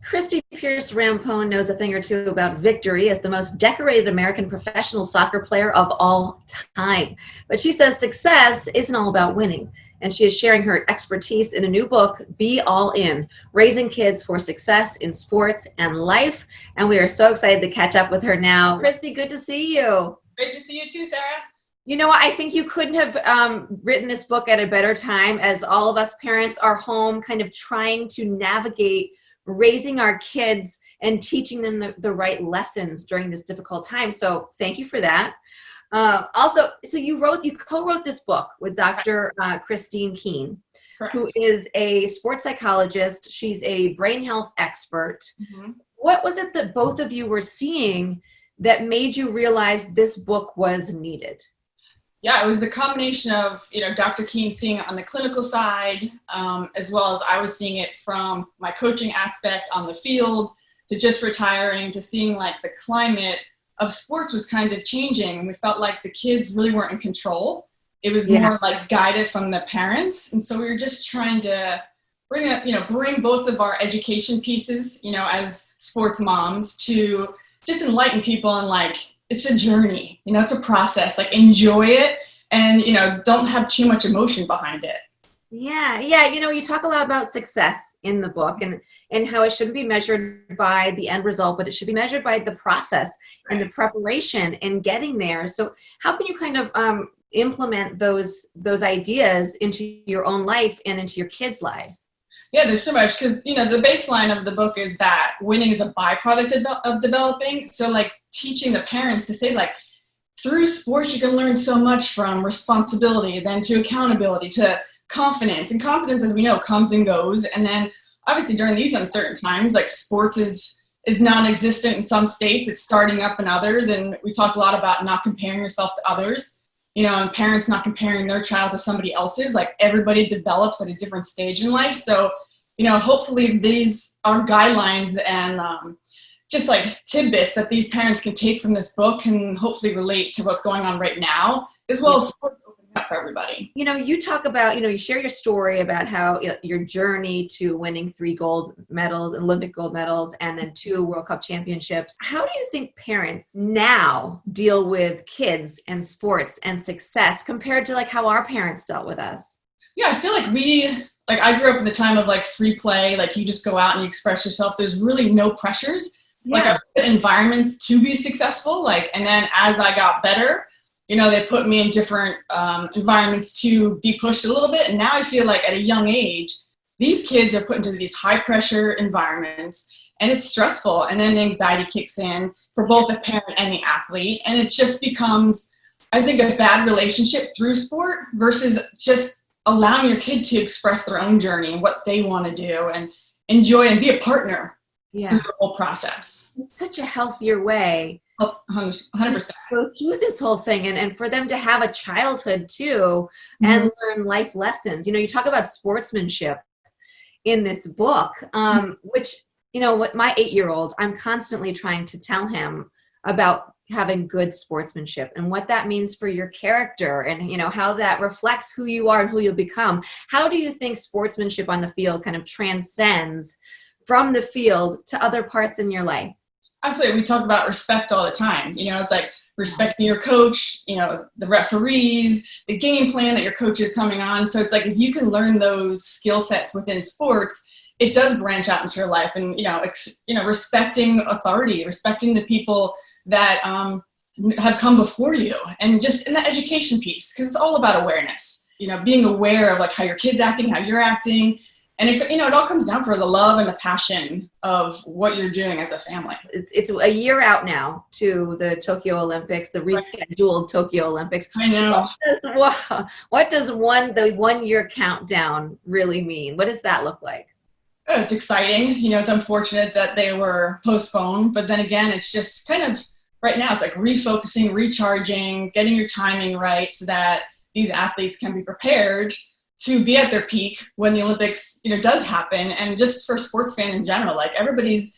Christie Pearce Rampone knows a thing or two about victory as the most decorated American professional soccer player of all time. But she says success isn't all about winning. And she is sharing her expertise in a new book, Be All In, Raising Kids for Success in Sports and Life. And we are so excited to catch up with her now. Christy, good to see you. Great to see you too, Sarah. You know what? I think you couldn't have written this book at a better time, as all of us parents are home kind of trying to navigate raising our kids and teaching them the right lessons during this difficult time. So thank you for that. Also, so you co-wrote this book with Dr. Christine Keene, Correct. Who is a sports psychologist. She's a brain health expert. Mm-hmm. What was it that both of you were seeing that made you realize this book was needed? Yeah, it was the combination of, Dr. Keene seeing it on the clinical side, as well as I was seeing it from my coaching aspect on the field, to just retiring, to seeing like the climate of sports was kind of changing. We felt like the kids really weren't in control. It was more like guided from the parents. And so we were just trying to bring both of our education pieces, as sports moms, to just enlighten people on like, it's a journey, it's a process, like enjoy it and, don't have too much emotion behind it. Yeah. You talk a lot about success in the book and how it shouldn't be measured by the end result, but it should be measured by the process and the preparation and getting there. So how can you kind of implement those ideas into your own life and into your kids' lives? Yeah, there's so much, because, the baseline of the book is that winning is a byproduct of developing. So like teaching the parents to say like, through sports, you can learn so much, from responsibility, then to accountability, to confidence. And confidence, as we know, comes and goes. And then obviously during these uncertain times, like sports is non-existent in some states, it's starting up in others. And we talk a lot about not comparing yourself to others. And parents not comparing their child to somebody else's. Like everybody develops at a different stage in life. So, hopefully these are guidelines and just like tidbits that these parents can take from this book and hopefully relate to what's going on right now, as well as sports opening up for everybody. You talk about, you share your story about how your journey to winning 3 gold medals, Olympic gold medals, and then 2 World Cup championships. How do you think parents now deal with kids and sports and success compared to like how our parents dealt with us? Yeah, I feel like I grew up in the time of like free play, like you just go out and you express yourself. There's really no pressures. Like I put environments to be successful, and then as I got better, they put me in different environments to be pushed a little bit. And now I feel like at a young age, these kids are put into these high pressure environments and it's stressful. And then the anxiety kicks in for both the parent and the athlete. And it just becomes, I think, a bad relationship through sport versus just allowing your kid to express their own journey and what they want to do and enjoy and be a partner through the whole process. It's such a healthier way. 100%. Go through this whole thing and for them to have a childhood too and learn life lessons. You talk about sportsmanship in this book, which, what my 8-year-old, I'm constantly trying to tell him about having good sportsmanship and what that means for your character and, how that reflects who you are and who you'll become. How do you think sportsmanship on the field kind of transcends from the field to other parts in your life? Absolutely. We talk about respect all the time. It's like respecting your coach, the referees, the game plan that your coach is coming on. So it's like, if you can learn those skill sets within sports, it does branch out into your life and, respecting authority, respecting the people that have come before you, and just in the education piece, because it's all about awareness, being aware of like how your kid's acting, how you're acting. And it all comes down for the love and the passion of what you're doing as a family. It's a year out now to the Tokyo Olympics, the rescheduled Tokyo Olympics. I know. What does the 1 year countdown really mean? What does that look like? It's exciting. It's unfortunate that they were postponed, but then again, it's just kind of right now, it's like refocusing, recharging, getting your timing right so that these athletes can be prepared to be at their peak when the Olympics, does happen. And just for sports fans in general, like everybody's,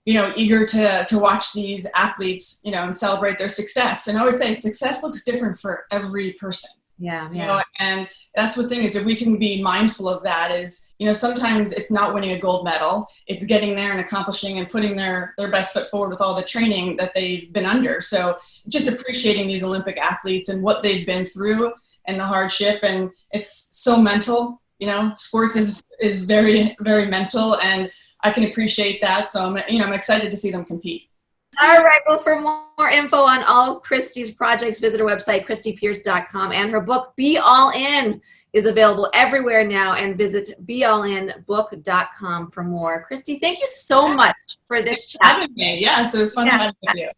eager to watch these athletes, and celebrate their success. And I always say success looks different for every person. Yeah, You yeah. know, and that's the thing is, if we can be mindful of that, is, you know, sometimes it's not winning a gold medal, it's getting there and accomplishing and putting their best foot forward with all the training that they've been under. So just appreciating these Olympic athletes and what they've been through and the hardship. And it's so mental, you know, sports is very, very mental, and I can appreciate that. So I'm excited to see them compete. All right. Well, for more info on all of Christie's projects, visit her website, ChristiePearce.com, and her book, Be All In, is available everywhere now, and visit beallinbook.com for more. Christie, thank you so much for this chat. Yeah, so it was fun chatting with you.